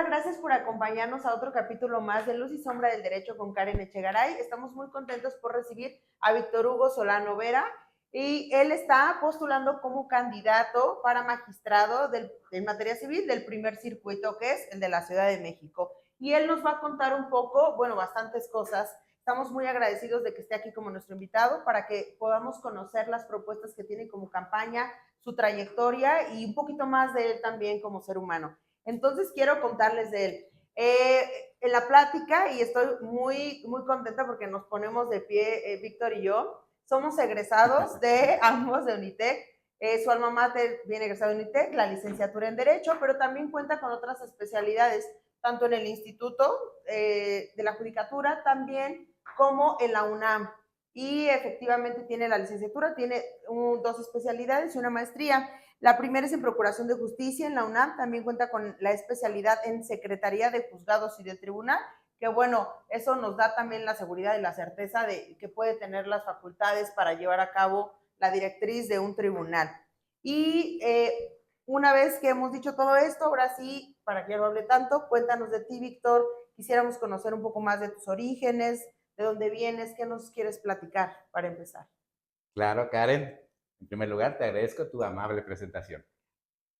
Gracias por acompañarnos a otro capítulo más de Luz y Sombra del Derecho con Karen Echegaray. Estamos muy contentos por recibir a Víctor Hugo Solano Vera y él está postulando como candidato para magistrado en materia civil del primer circuito, que es el de la Ciudad de México. Y él nos va a contar un poco, bueno, bastantes cosas. Estamos muy agradecidos de que esté aquí como nuestro invitado para que podamos conocer las propuestas que tiene como campaña, su trayectoria y un poquito más de él también como ser humano. Entonces quiero contarles de él. En la plática, y estoy muy contenta porque nos ponemos de pie, Víctor y yo, somos egresados de ambos de Unitec. Su alma mater viene egresado de Unitec, la licenciatura en Derecho, pero también cuenta con otras especialidades, tanto en el Instituto de la Judicatura, también como en la UNAM. Y efectivamente tiene la licenciatura, tiene dos especialidades y una maestría. La primera es en Procuración de Justicia en la UNAM, también cuenta con la especialidad en Secretaría de Juzgados y de Tribunal, que bueno, eso nos da también la seguridad y la certeza de que puede tener las facultades para llevar a cabo la directriz de un tribunal. Y una vez que hemos dicho todo esto, ahora sí, para que ya no hable tanto, cuéntanos de ti, Víctor. Quisiéramos conocer un poco más de tus orígenes, de dónde vienes, qué nos quieres platicar para empezar. Claro, Karen. En primer lugar, te agradezco tu amable presentación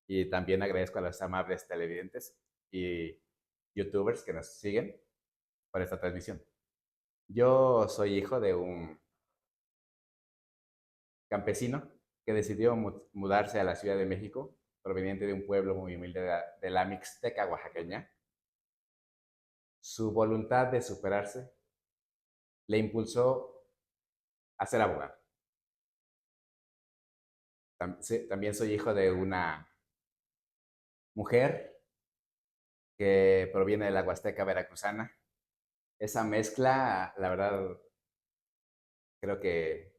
y también agradezco a los amables televidentes y youtubers que nos siguen por esta transmisión. Yo soy hijo de un campesino que decidió mudarse a la Ciudad de México, proveniente de un pueblo muy humilde de la Mixteca oaxaqueña. Su voluntad de superarse le impulsó a ser abogado. También soy hijo de una mujer que proviene de la Huasteca veracruzana. Esa mezcla, la verdad, creo que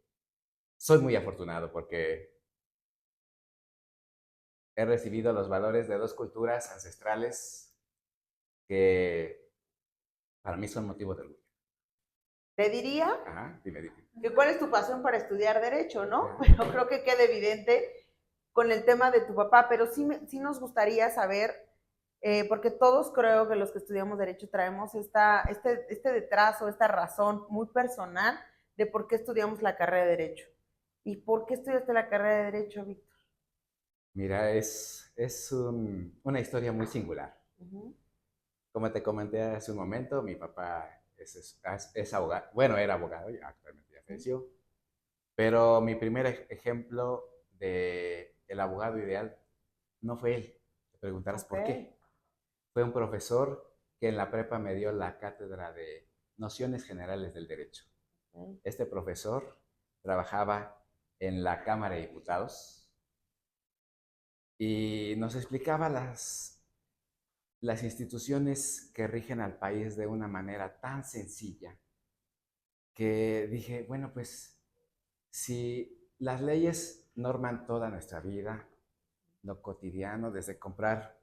soy muy afortunado porque he recibido los valores de dos culturas ancestrales que para mí son motivo de orgullo. Te diría Ajá, dime. que cuál es tu pasión para estudiar Derecho, ¿no? Pero creo que queda evidente con el tema de tu papá, pero sí nos gustaría saber, porque todos creo que los que estudiamos Derecho traemos este detrás o esta razón muy personal de por qué estudiamos la carrera de Derecho. ¿Y por qué estudiaste la carrera de Derecho, Víctor? Mira, es una historia muy singular. Uh -huh. Como te comenté hace un momento, mi papá es abogado, bueno, era abogado, ya actualmente ya falleció, pero mi primer ejemplo de el abogado ideal no fue él. Te preguntarás Ok. por qué. Fue un profesor que en la prepa me dio la cátedra de Nociones Generales del Derecho. Okay. Este profesor trabajaba en la Cámara de Diputados y nos explicaba las instituciones que rigen al país de una manera tan sencilla que dije, bueno, pues si las leyes norman toda nuestra vida, lo cotidiano, desde comprar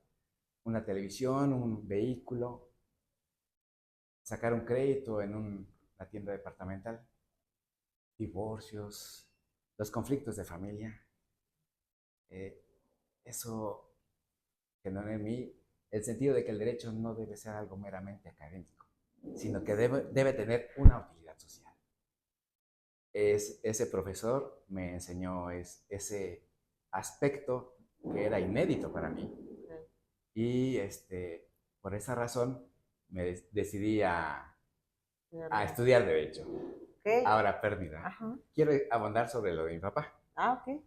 una televisión, un vehículo, sacar un crédito en una tienda departamental, divorcios, los conflictos de familia, eh, eso generó en mí el sentido de que el derecho no debe ser algo meramente académico, sino que debe tener una utilidad social. Ese profesor me enseñó ese aspecto que era inédito para mí y por esa razón me decidí a estudiar Derecho. Okay. Ahora, pérdida. Ajá. Quiero abundar sobre lo de mi papá. Ah, ok.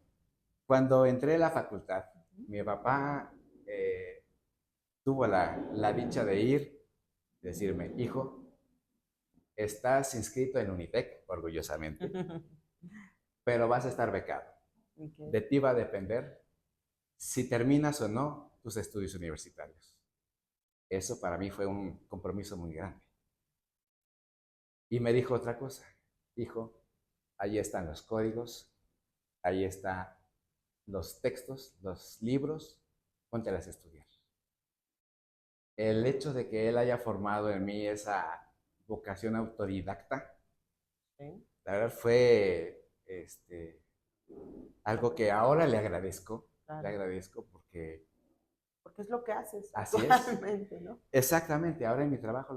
Cuando entré a la facultad, mi papá tuvo la dicha de ir, decirme, hijo, estás inscrito en Unitec, orgullosamente, pero vas a estar becado. Okay. De ti va a depender si terminas o no tus estudios universitarios. Eso para mí fue un compromiso muy grande. Y me dijo otra cosa, hijo, ahí están los códigos, ahí están los textos, los libros, póntelas a estudiar. El hecho de que él haya formado en mí esa vocación autodidacta, Sí. la verdad fue algo que ahora le Claro. agradezco porque porque es lo que haces Así es. actualmente, ¿no? Exactamente. Ahora en mi trabajo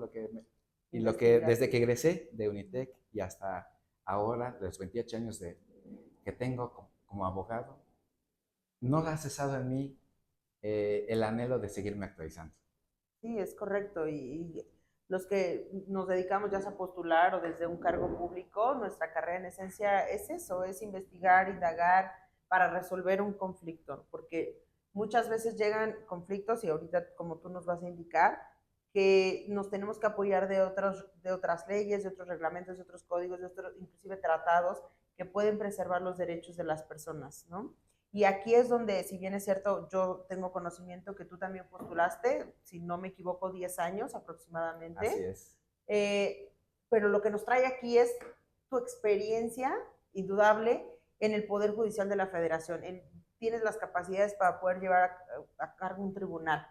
Investigar. desde que egresé de Unitec y hasta ahora, los 28 años que tengo como abogado, no ha cesado en mí el anhelo de seguirme actualizando. Sí, es correcto. Y los que nos dedicamos ya sea a postular o desde un cargo público, nuestra carrera en esencia es eso, es investigar, indagar para resolver un conflicto, porque muchas veces llegan conflictos y ahorita como tú nos vas a indicar, que nos tenemos que apoyar de otras leyes, de otros reglamentos, de otros códigos, de otros inclusive tratados que pueden preservar los derechos de las personas, ¿no? Y aquí es donde, si bien es cierto, yo tengo conocimiento que tú también postulaste, si no me equivoco, 10 años Así aproximadamente, es. eh, pero lo que nos trae aquí es tu experiencia indudable en el Poder Judicial de la Federación. Tienes las capacidades para poder llevar a cargo un tribunal.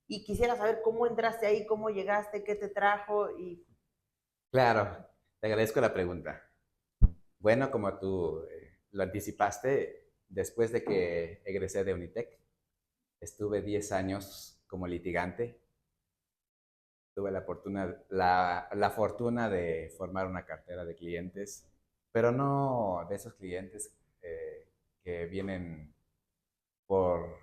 Y quisiera saber cómo entraste ahí, cómo llegaste, qué te trajo y... Claro, te agradezco la pregunta. Bueno, como tú lo anticipaste, después de que egresé de Unitec, estuve 10 años como litigante. Tuve la fortuna de formar una cartera de clientes, pero no de esos clientes que vienen por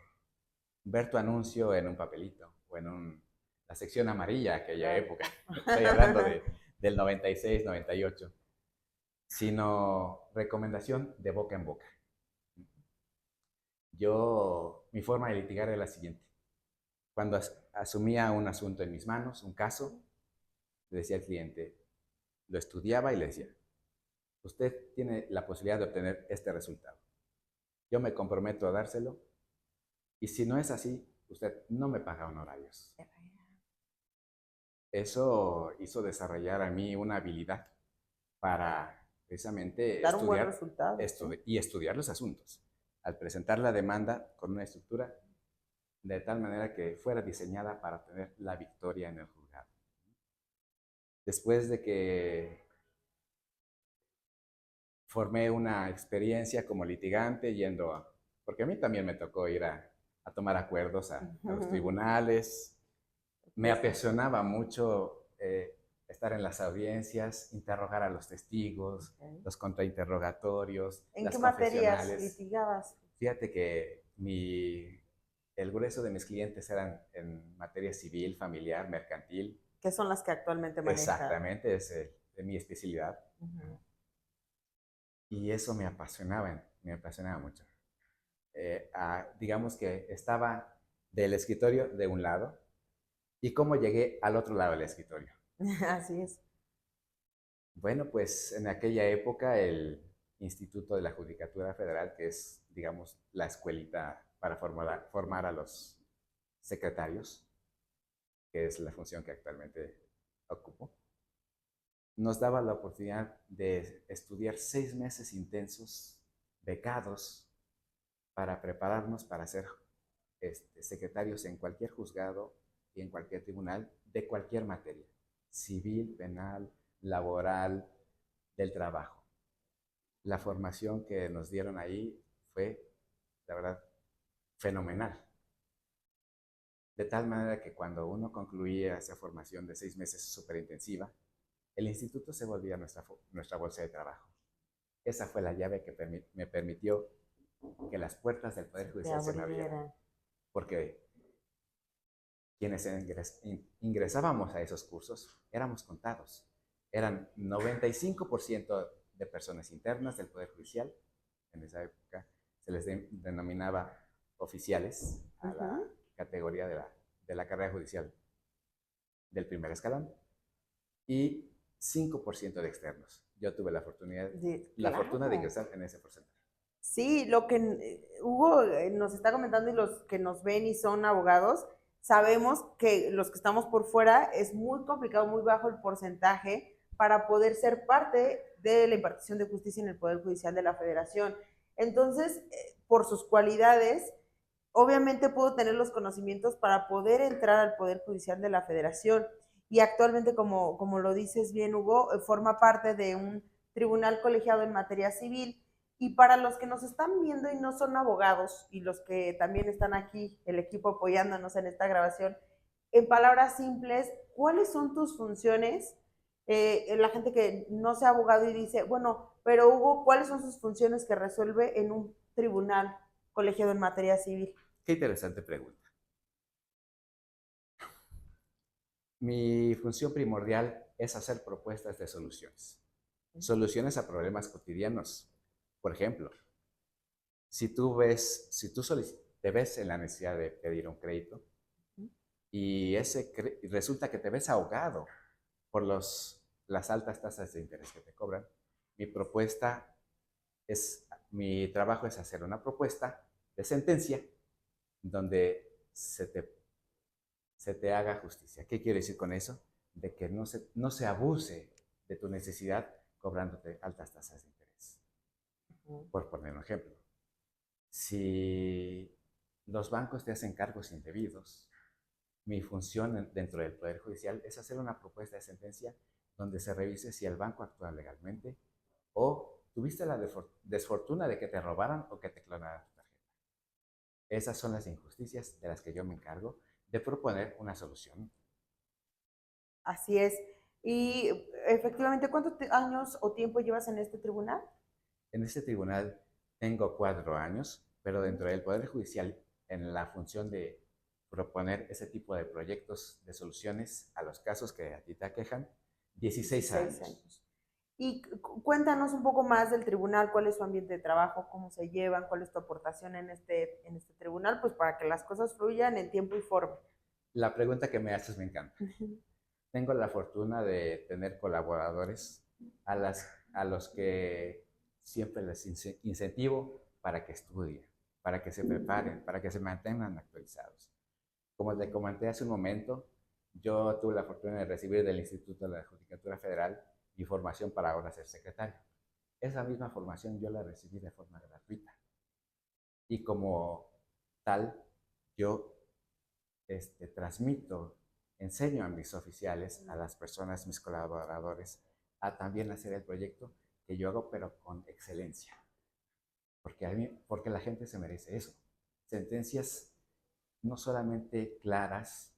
ver tu anuncio en un papelito o en la sección amarilla aquella Claro. época. Estoy hablando del 96, 98, sino recomendación de boca en boca. Mi forma de litigar era la siguiente. Cuando asumía un asunto en mis manos, un caso, le decía al cliente, lo estudiaba y le decía, usted tiene la posibilidad de obtener este resultado. Yo me comprometo a dárselo y si no es así, usted no me paga honorarios. Eso hizo desarrollar a mí una habilidad para precisamente Dar un buen resultado. y estudiar los asuntos. Al presentar la demanda con una estructura de tal manera que fuera diseñada para obtener la victoria en el juzgado. Después de que formé una experiencia como litigante porque a mí también me tocó ir a tomar acuerdos a los tribunales. Me apasionaba mucho estar en las audiencias, interrogar a los testigos, los contrainterrogatorios, ¿En qué las materias confesionales. litigabas? Fíjate que el grueso de mis clientes eran en materia civil, familiar, mercantil. ¿Qué son las que actualmente manejas? Exactamente, es mi especialidad. Y eso me apasionaba mucho. Digamos que estaba del escritorio de un lado y cómo llegué al otro lado del escritorio. Así es. Bueno, pues en aquella época el Instituto de la Judicatura Federal, que es, digamos, la escuelita para formar a los secretarios, que es la función que actualmente ocupo, nos daba la oportunidad de estudiar 6 meses intensos, becados, para prepararnos para ser secretarios en cualquier juzgado y en cualquier tribunal de cualquier materia, civil, penal, laboral, del trabajo. La formación que nos dieron ahí fue, la verdad, fenomenal. De tal manera que cuando uno concluía esa formación de 6 meses súper intensiva, el instituto se volvía nuestra bolsa de trabajo. Esa fue la llave que me permitió que las puertas del Poder Judicial se me abrieran. Porque quienes ingresábamos a esos cursos éramos contados. Eran 95% de personas internas del Poder Judicial. En esa época se les denominaba oficiales a la categoría de la carrera judicial del primer escalón. Y 5% de externos. Yo tuve la fortuna de ingresar en ese porcentaje. Sí, lo que Hugo nos está comentando y los que nos ven y son abogados, sabemos que los que estamos por fuera es muy complicado, muy bajo el porcentaje para poder ser parte de la impartición de justicia en el Poder Judicial de la Federación. Entonces, por sus cualidades, obviamente pudo tener los conocimientos para poder entrar al Poder Judicial de la Federación. Y actualmente, como lo dices bien, Hugo, forma parte de un tribunal colegiado en materia civil Y para los que nos están viendo y no son abogados y los que también están aquí, el equipo apoyándonos en esta grabación, en palabras simples, ¿cuáles son tus funciones? La gente que no sea abogado y dice, bueno, pero Hugo, ¿cuáles son sus funciones que resuelve en un tribunal colegiado en materia civil? Qué interesante pregunta. Mi función primordial es hacer propuestas de soluciones. Soluciones a problemas cotidianos. Por ejemplo, si tú te ves en la necesidad de pedir un crédito y resulta que te ves ahogado por las altas tasas de interés que te cobran, mi trabajo es hacer una propuesta de sentencia donde se te haga justicia. ¿Qué quiere decir con eso? De que no se abuse de tu necesidad cobrándote altas tasas de interés. Por poner un ejemplo, si los bancos te hacen cargos indebidos, mi función dentro del Poder Judicial es hacer una propuesta de sentencia donde se revise si el banco actúa legalmente o tuviste la desfortuna de que te robaran o que te clonaran tu tarjeta. Esas son las injusticias de las que yo me encargo de proponer una solución. Así es. Y efectivamente, ¿cuántos años o tiempo llevas en este tribunal? En este tribunal tengo 4 años, pero dentro del Poder Judicial, en la función de proponer ese tipo de proyectos de soluciones a los casos que a ti te aquejan, 16 años. Y cuéntanos un poco más del tribunal, cuál es su ambiente de trabajo, cómo se llevan, cuál es tu aportación en este tribunal, pues para que las cosas fluyan en tiempo y forma. La pregunta que me haces me encanta. Tengo la fortuna de tener colaboradores a los que siempre les incentivo para que estudien, para que se preparen, para que se mantengan actualizados. Como te comenté hace un momento, yo tuve la fortuna de recibir del Instituto de la Judicatura Federal mi formación para ahora ser secretario. Esa misma formación yo la recibí de forma gratuita. Y como tal, yo transmito, enseño a mis oficiales, a las personas, mis colaboradores, a también hacer el proyecto que yo hago, pero con excelencia. Porque la gente se merece eso. Sentencias no solamente claras,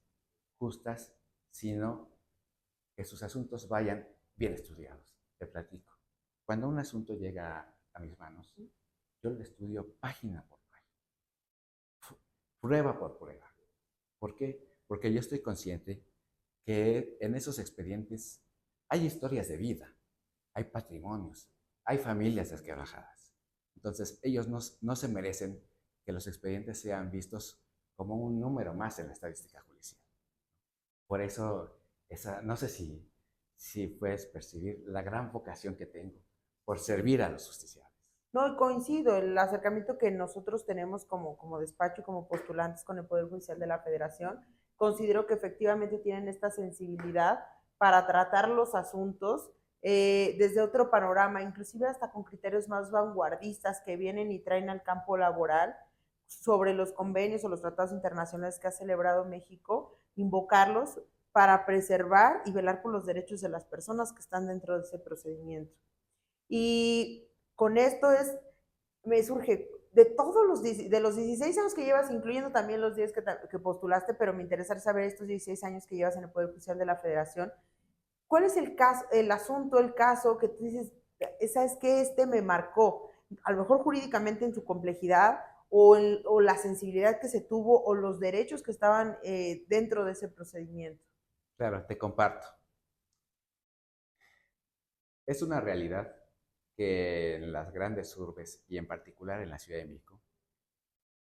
justas, sino que sus asuntos vayan bien estudiados. Te platico. Cuando un asunto llega a mis manos, yo lo estudio página por página, prueba por prueba. ¿Por qué? Porque yo estoy consciente que en esos expedientes hay historias de vida, hay patrimonios, hay familias desquebrajadas. Entonces, ellos no se merecen que los expedientes sean vistos como un número más en la estadística judicial. Por eso, no sé si puedes percibir la gran vocación que tengo por servir a los justiciables. No, coincido, el acercamiento que nosotros tenemos como despacho y como postulantes con el Poder Judicial de la Federación, considero que efectivamente tienen esta sensibilidad para tratar los asuntos desde otro panorama, inclusive hasta con criterios más vanguardistas que vienen y traen al campo laboral sobre los convenios o los tratados internacionales que ha celebrado México, invocarlos para preservar y velar por los derechos de las personas que están dentro de ese procedimiento. Y con esto me surge, de los 16 años que llevas, incluyendo también los 10 que postulaste, pero me interesaría saber estos 16 años que llevas en el Poder Judicial de la Federación, ¿cuál es el caso, el asunto, el caso que tú dices, sabes que este me marcó, a lo mejor jurídicamente en su complejidad o la sensibilidad que se tuvo o los derechos que estaban dentro de ese procedimiento? Claro, te comparto. Es una realidad que en las grandes urbes y en particular en la Ciudad de México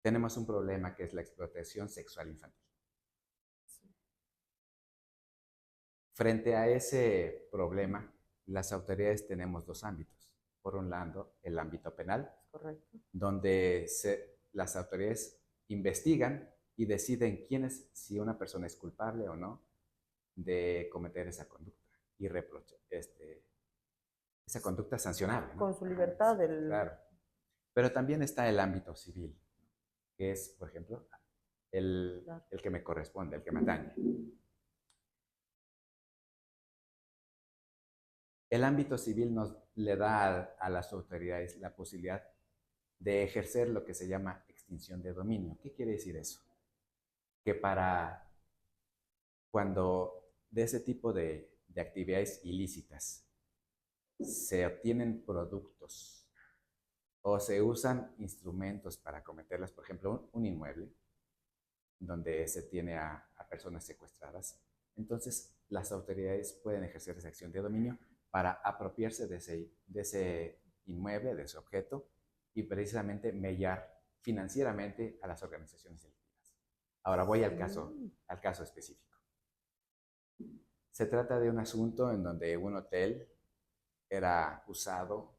tenemos un problema que es la explotación sexual infantil. Frente a ese problema, las autoridades tenemos dos ámbitos. Por un lado, el ámbito penal, Correcto. donde las autoridades investigan y deciden si una persona es culpable o no de cometer esa conducta y esa conducta sancionable, ¿no? Con su libertad. Claro. Pero también está el ámbito civil, que es, por ejemplo, el que me corresponde, el que me atañe. El ámbito civil le da a las autoridades la posibilidad de ejercer lo que se llama extinción de dominio. ¿Qué quiere decir eso? Que para cuando de ese tipo de actividades ilícitas se obtienen productos o se usan instrumentos para cometerlas, por ejemplo, un inmueble donde se tiene a personas secuestradas, entonces las autoridades pueden ejercer esa acción de dominio para apropiarse de ese inmueble, de ese objeto, y precisamente mellar financieramente a las organizaciones delictivas. Ahora voy al caso específico. Se trata de un asunto en donde un hotel era usado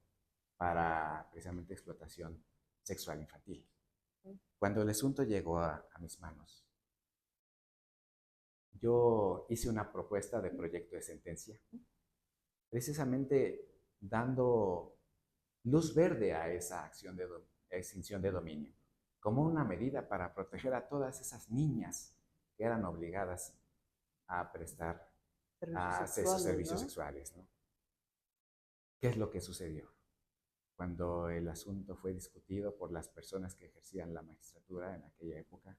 para precisamente explotación sexual infantil. Cuando el asunto llegó a mis manos, yo hice una propuesta de proyecto de sentencia, precisamente dando luz verde a esa acción de extinción de dominio, como una medida para proteger a todas esas niñas que eran obligadas a prestar a esos servicios sexuales, ¿no? ¿Qué es lo que sucedió? Cuando el asunto fue discutido por las personas que ejercían la magistratura en aquella época,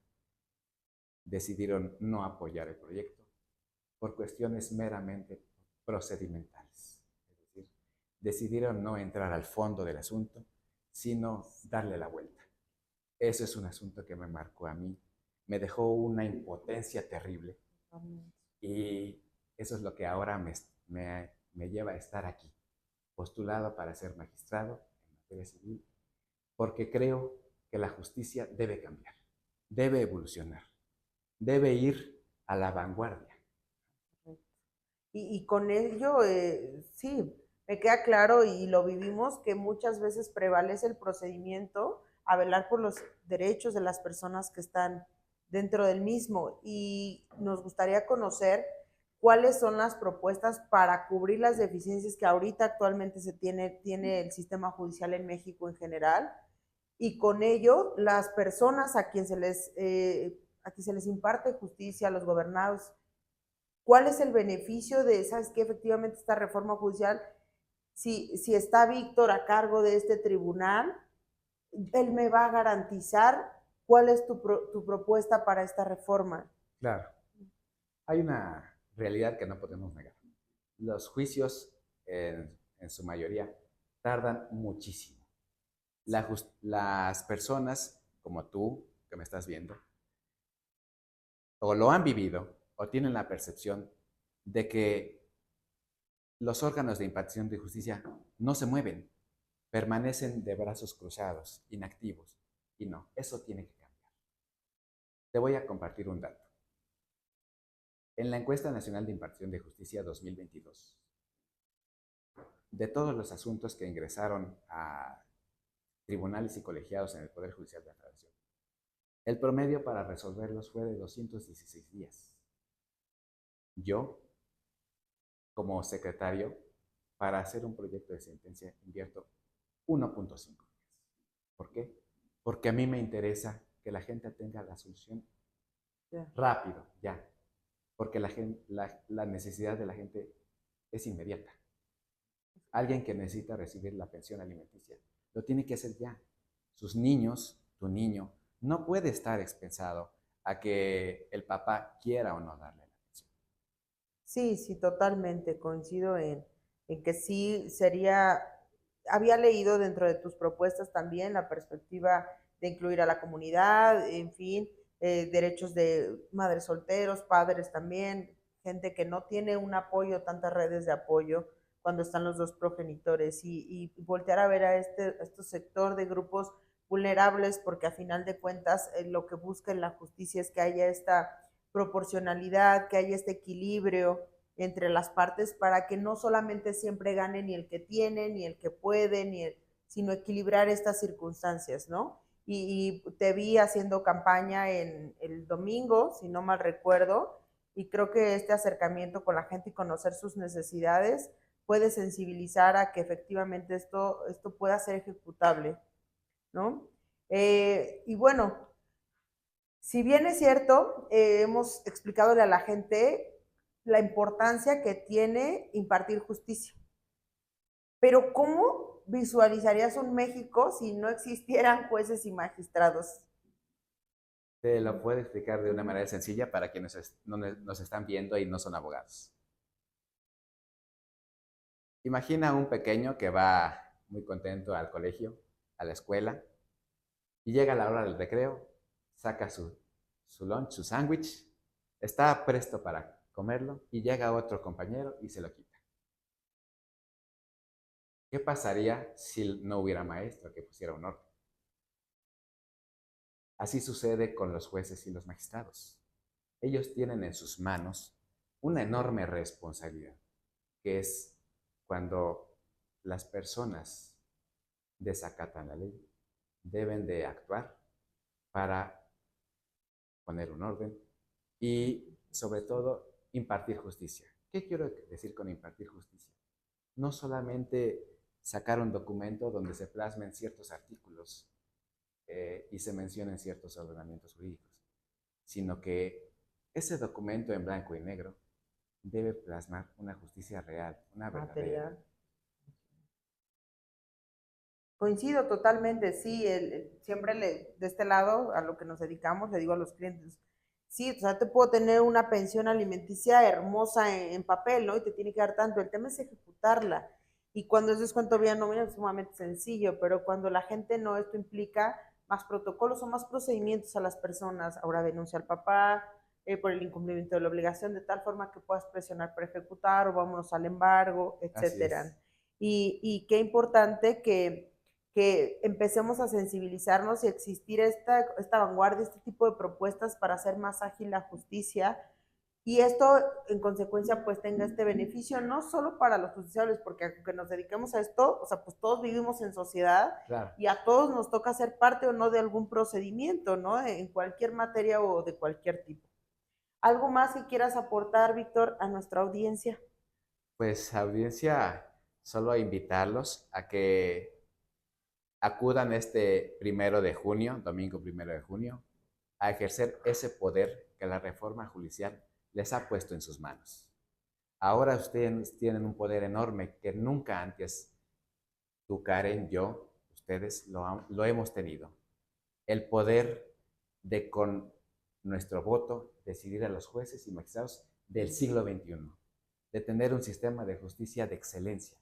decidieron no apoyar el proyecto por cuestiones meramente procedimentales. Es decir, decidieron no entrar al fondo del asunto, sino darle la vuelta. Eso es un asunto que me marcó a mí, me dejó una impotencia terrible y eso es lo que ahora me lleva a estar aquí, postulado para ser magistrado en materia civil, porque creo que la justicia debe cambiar, debe evolucionar, debe ir a la vanguardia. Y con ello, sí, me queda claro y lo vivimos que muchas veces prevalece el procedimiento a velar por los derechos de las personas que están dentro del mismo. Y nos gustaría conocer cuáles son las propuestas para cubrir las deficiencias que ahorita actualmente tiene el sistema judicial en México en general. Y con ello, las personas a quien se les imparte justicia, a los gobernados, ¿cuál es el beneficio de, sabes que efectivamente esta reforma judicial, si está Víctor a cargo de este tribunal, él me va a garantizar cuál es tu propuesta para esta reforma? Claro, hay una realidad que no podemos negar. Los juicios, en su mayoría, tardan muchísimo. Las personas como tú, que me estás viendo, o lo han vivido, o tienen la percepción de que los órganos de impartición de justicia no se mueven, permanecen de brazos cruzados, inactivos. Y no, eso tiene que cambiar. Te voy a compartir un dato. En la Encuesta Nacional de Impartición de Justicia 2022, de todos los asuntos que ingresaron a tribunales y colegiados en el Poder Judicial de la Federación, el promedio para resolverlos fue de 216 días. Yo, como secretario, para hacer un proyecto de sentencia invierto 1.5 días. ¿Por qué? Porque a mí me interesa que la gente tenga la solución rápido, ya. Porque la necesidad de la gente es inmediata. Alguien que necesita recibir la pensión alimenticia lo tiene que hacer ya. Sus niños, tu niño, no puede estar expensado a que el papá quiera o no darle la pensión. Sí, sí, totalmente. Coincido en que sí sería, había leído dentro de tus propuestas también la perspectiva de incluir a la comunidad, en fin, derechos de madres solteros, padres también, gente que no tiene un apoyo, tantas redes de apoyo cuando están los dos progenitores y voltear a ver a este sector de grupos vulnerables, porque a final de cuentas lo que busca en la justicia es que haya esta proporcionalidad, que haya este equilibrio entre las partes para que no solamente siempre gane ni el que tiene, ni el que puede, sino equilibrar estas circunstancias, ¿no? Y te vi haciendo campaña en el domingo, si no mal recuerdo, y creo que este acercamiento con la gente y conocer sus necesidades puede sensibilizar a que efectivamente esto pueda ser ejecutable, ¿no? Y bueno, si bien es cierto, hemos explicado a la gente la importancia que tiene impartir justicia, Pero ¿cómo visualizarías un México si no existieran jueces y magistrados? Te lo puedo explicar de una manera sencilla para quienes nos están viendo y no son abogados. Imagina un pequeño que va muy contento al colegio, a la escuela, y llega a la hora del recreo, saca su lunch, su sándwich, está presto para comerlo y llega otro compañero y se lo quita. ¿Qué pasaría si no hubiera maestro que pusiera un orden? Así sucede con los jueces y los magistrados. Ellos tienen en sus manos una enorme responsabilidad, que es cuando las personas desacatan la ley, deben de actuar para poner un orden y, sobre todo, impartir justicia. ¿Qué quiero decir con impartir justicia? No solamente sacar un documento donde se plasmen ciertos artículos y se mencionen ciertos ordenamientos jurídicos, sino que ese documento en blanco y negro debe plasmar una justicia real, una verdadera. Material. Coincido totalmente, sí, siempre de este lado, a lo que nos dedicamos, le digo a los clientes, sí, o sea, te puedo tener una pensión alimenticia hermosa en papel, ¿no? Y te tiene que dar tanto, el tema es ejecutarla. Y cuando es descuento vía nómina es sumamente sencillo, pero cuando la gente no, esto implica más protocolos o más procedimientos a las personas. Ahora denuncia al papá por el incumplimiento de la obligación, de tal forma que puedas presionar para ejecutar o vámonos al embargo, Así etcétera. es. Y qué importante que empecemos a sensibilizarnos y existir esta vanguardia, este tipo de propuestas para hacer más ágil la justicia y esto en consecuencia pues tenga este beneficio no solo para los justiciables, porque aunque nos dediquemos a esto, o sea, pues todos vivimos en sociedad Claro. y a todos nos toca ser parte o no de algún procedimiento, ¿no? En cualquier materia o de cualquier tipo. ¿Algo más que quieras aportar, Víctor, a nuestra audiencia? Pues audiencia, solo invitarlos a que acudan este 1 de junio, domingo 1 de junio, a ejercer ese poder que la reforma judicial les ha puesto en sus manos. Ahora ustedes tienen un poder enorme que nunca antes tú, Karen, yo, ustedes lo hemos tenido. El poder de con nuestro voto decidir a los jueces y magistrados del siglo XXI, de tener un sistema de justicia de excelencia,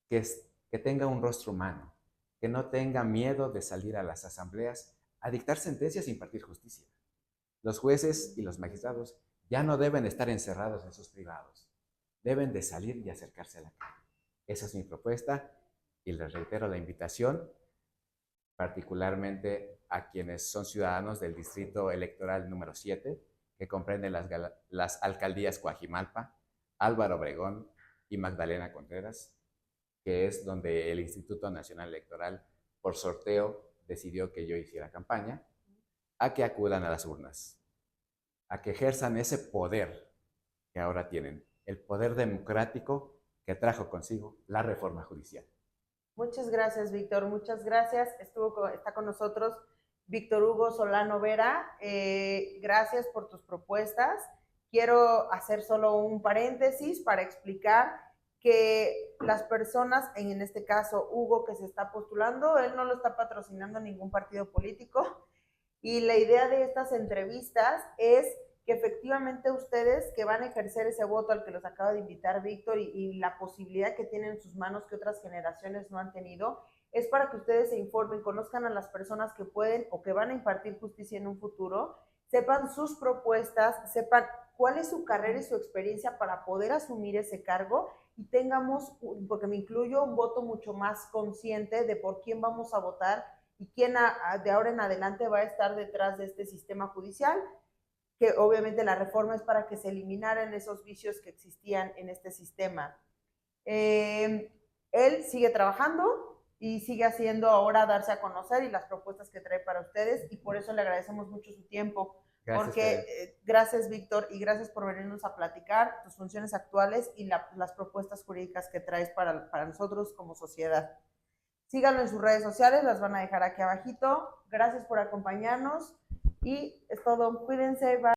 que tenga un rostro humano, que no tenga miedo de salir a las asambleas a dictar sentencias e impartir justicia. Los jueces y los magistrados ya no deben estar encerrados en sus privados, deben de salir y acercarse a la calle. Esa es mi propuesta y les reitero la invitación, particularmente a quienes son ciudadanos del Distrito Electoral número 7, que comprende las alcaldías Coajimalpa, Álvaro Obregón y Magdalena Contreras, que es donde el Instituto Nacional Electoral, por sorteo, decidió que yo hiciera campaña, a que acudan a las urnas, a que ejerzan ese poder que ahora tienen, el poder democrático que trajo consigo la reforma judicial. Muchas gracias, Víctor. Muchas gracias. Está con nosotros Víctor Hugo Solano Vera. Gracias por tus propuestas. Quiero hacer solo un paréntesis para explicar que las personas, en este caso Hugo que se está postulando, él no lo está patrocinando ningún partido político. Y la idea de estas entrevistas es que efectivamente ustedes que van a ejercer ese voto al que los acaba de invitar Víctor y la posibilidad que tienen en sus manos que otras generaciones no han tenido, es para que ustedes se informen, conozcan a las personas que pueden o que van a impartir justicia en un futuro, sepan sus propuestas, sepan cuál es su carrera y su experiencia para poder asumir ese cargo y tengamos, porque me incluyo, un voto mucho más consciente de por quién vamos a votar y quién de ahora en adelante va a estar detrás de este sistema judicial, que obviamente la reforma es para que se eliminaran esos vicios que existían en este sistema. Él sigue trabajando y sigue haciendo ahora darse a conocer y las propuestas que trae para ustedes y por eso le agradecemos mucho su tiempo. Gracias, Porque Karen. gracias, Víctor, y gracias por venirnos a platicar tus funciones actuales y las propuestas jurídicas que traes para nosotros como sociedad. Síganlo en sus redes sociales, las van a dejar aquí abajito. Gracias por acompañarnos y es todo. Cuídense, bye.